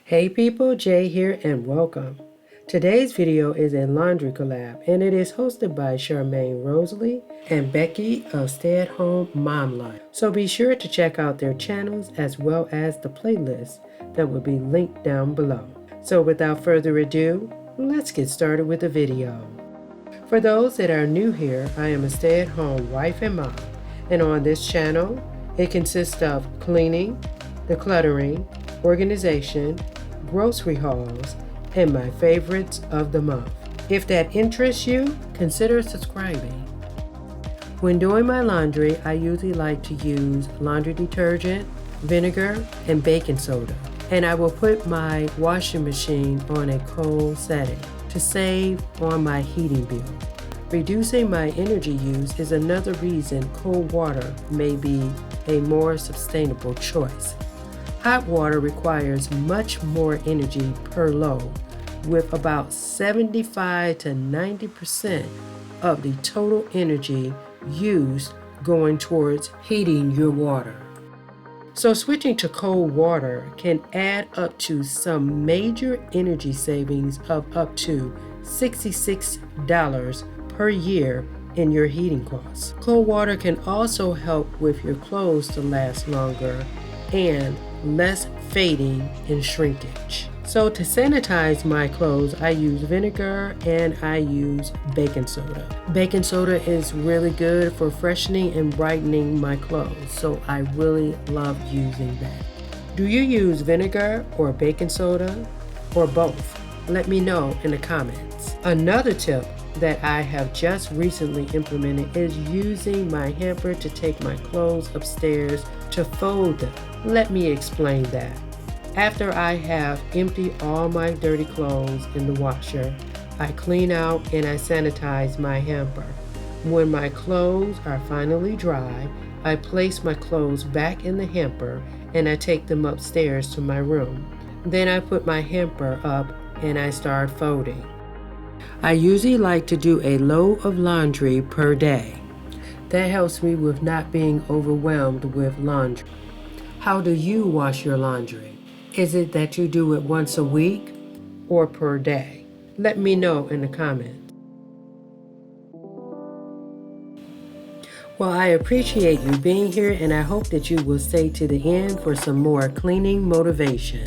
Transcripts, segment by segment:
Hey people, Jay here and welcome. Today's video is a laundry collab and it is hosted by Charmaine Rosalie and Becky of Stay at Home Mom Life. So be sure to check out their channels as well as the playlist that will be linked down below. So without further ado, let's get started with the video. For those that are new here, I am a stay-at-home wife and mom, and on this channel, it consists of cleaning, decluttering, organization, grocery hauls, and my favorites of the month. If that interests you, consider subscribing. When doing my laundry, I usually like to use laundry detergent, vinegar, and baking soda, and I will put my washing machine on a cold setting to save on my heating bill. Reducing my energy use is another reason cold water may be a more sustainable choice. Hot water requires much more energy per load, with about 75 to 90% of the total energy used going towards heating your water. So switching to cold water can add up to some major energy savings of up to $66 per year in your heating costs. Cold water can also help with your clothes to last longer and less fading and shrinkage. So to sanitize my clothes, I use vinegar and I use baking soda. Baking soda is really good for freshening and brightening my clothes, so I really love using that. Do you use vinegar or baking soda or both? Let me know in the comments. Another tip that I have just recently implemented is using my hamper to take my clothes upstairs to fold them. Let me explain that. After I have emptied all my dirty clothes in the washer, I clean out and I sanitize my hamper. When my clothes are finally dry, I place my clothes back in the hamper and I take them upstairs to my room. Then I put my hamper up and I start folding. I usually like to do a load of laundry per day. That helps me with not being overwhelmed with laundry. How do you wash your laundry? Is it that you do it once a week or per day? Let me know in the comments. Well, I appreciate you being here and I hope that you will stay to the end for some more cleaning motivation.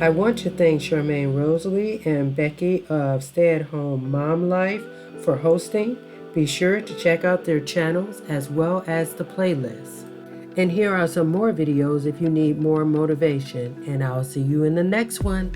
I want to thank Charmaine Rosalie and Becky of Stay at Home Mom Life for hosting. Be sure to check out their channels as well as the playlist. And here are some more videos if you need more motivation, and I'll see you in the next one.